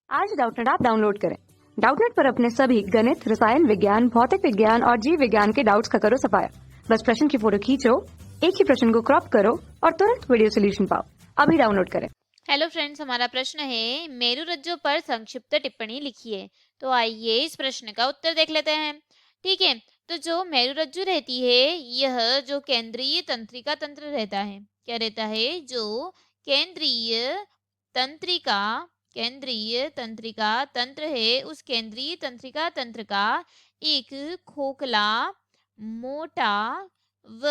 आज Doubtnut app download करें। Doubtnut पर अपने सभी गणित, रसायन विज्ञान, भौतिक विज्ञान और जीव विज्ञान के डाउट्स का करो सफाया। बस प्रश्न की फोटो खींचो, एक ही प्रश्न को क्रॉप करो और तुरंत वीडियो सोल्यूशन पाओ। अभी डाउनलोड करें। हेलो फ्रेंड्स, हमारा प्रश्न है मेरुरज्जु पर संक्षिप्त टिप्पणी लिखिए। तो आइए इस प्रश्न का उत्तर देख लेते हैं। ठीक है, तो जो मेरुरज्जु रहती है यह जो केंद्रीय तंत्रिका तंत्र रहता है, क्या रहता है, जो केंद्रीय तंत्रिका तंत्र है, उस केंद्रीय तंत्रिका तंत्र का एक खोखला, मोटा व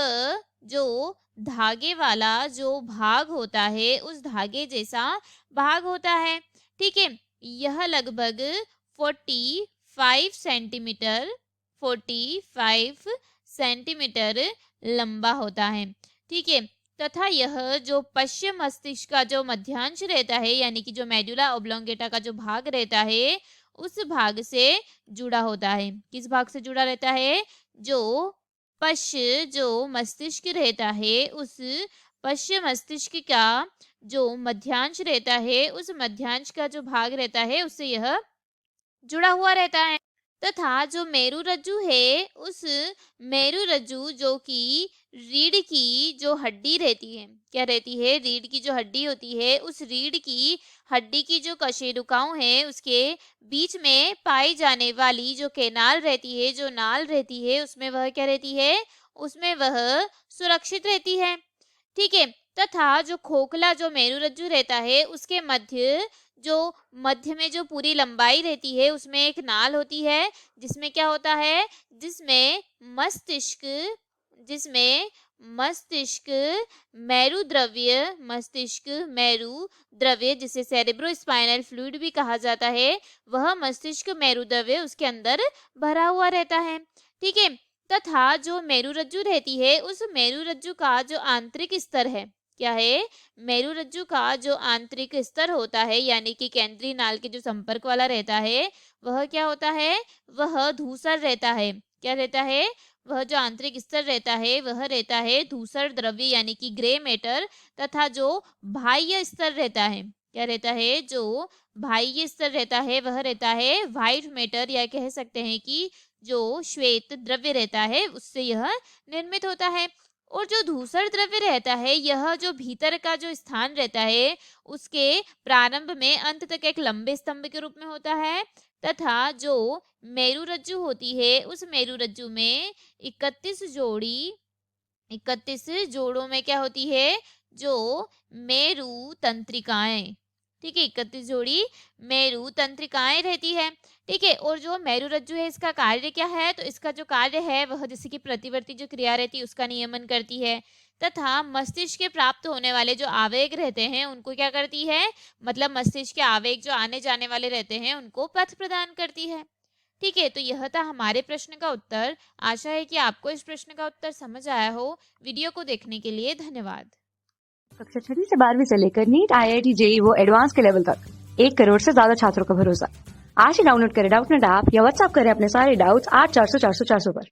जो धागे वाला जो भाग होता है, उस धागे जैसा भाग होता है। ठीक है, यह लगभग 45 सेंटीमीटर लंबा होता है। ठीक है, तथा यह जो पश्चिम मस्तिष्क का जो मध्यांश रहता है, यानी कि जो मेडुला ओब्लोंगेटा का जो भाग रहता है, उस भाग से जुड़ा होता है। किस भाग से जुड़ा रहता है? जो मस्तिष्क रहता है, उस पश्च मस्तिष्क का जो मध्यांश रहता है, उस मध्यांश का जो भाग रहता है, उससे यह जुड़ा हुआ रहता है। तथा जो मेरुरज्जु है, उस मेरुरज्जु जो कि रीढ़ की जो हड्डी रहती है, क्या रहती है, रीढ़ की जो हड्डी होती है, उस रीढ़ की हड्डी की जो कशेरुकाओं है, उसके बीच में पाई जाने वाली जो केनाल रहती है, जो नाल रहती है, उसमें वह क्या रहती है, उसमें वह सुरक्षित रहती है। ठीक है, तथा जो खोखला जो मेरुरज्जु रहता है, उसके मध्य में जो पूरी लंबाई रहती है, उसमें एक नाल होती है, जिसमें क्या होता है, जिसमें मस्तिष्क मेरु द्रव्य जिसे सेरेब्रोस्पाइनल फ्लूइड भी कहा जाता है, वह मस्तिष्क मेरु द्रव्य उसके अंदर भरा हुआ रहता है। ठीक है, तथा जो मेरुरज्जु रहती है, उस मेरुरज्जु का जो आंतरिक स्तर है, क्या है, मेरुरज्जु का जो आंतरिक स्तर होता है, यानी कि केंद्रीय नाल के जो संपर्क वाला रहता है, वह क्या होता है, वह धूसर रहता है। क्या रहता है? वह जो आंतरिक स्तर रहता है, वह रहता है धूसर द्रव्य, यानी कि ग्रे मैटर। तथा जो बाह्य स्तर रहता है, क्या रहता है, जो बाह्य स्तर रहता है, वह रहता है व्हाइट मैटर, या कह सकते हैं कि जो श्वेत द्रव्य रहता है, उससे यह निर्मित होता है। और जो धूसर द्रव्य रहता है, यह जो भीतर का जो स्थान रहता है, उसके प्रारंभ में अंत तक एक लंबे स्तंभ के रूप में होता है। तथा जो मेरुरज्जु होती है, उस मेरुरज्जु में 31 जोड़ों में क्या होती है, जो मेरु तंत्रिकाएं। ठीक है, 31 जोड़ी मेरु तंत्रिकाएं रहती है। ठीक है, और जो मेरुरज्जु है, इसका कार्य क्या है, तो इसका जो कार्य है वह जैसे कि प्रतिवर्ती जो क्रिया रहती है उसका नियमन करती है। तथा मस्तिष्क के प्राप्त होने वाले जो आवेग रहते हैं, उनको क्या करती है, मतलब मस्तिष्क के आवेग जो आने जाने वाले रहते हैं, उनको पथ प्रदान करती है। ठीक है, तो यह था हमारे प्रश्न का उत्तर। आशा है कि आपको इस प्रश्न का उत्तर समझ आया हो। वीडियो को देखने के लिए धन्यवाद। कक्षा 6 से 12वीं से लेकर नीट, IIT, JEE वो एडवांस के लेवल तक 1 करोड़ से ज्यादा छात्रों का भरोसा। आज ही डाउनलोड करें डाउटनेट ऐप या व्हाट्सएप करें अपने सारे डाउट्स 8400 400 400 पर।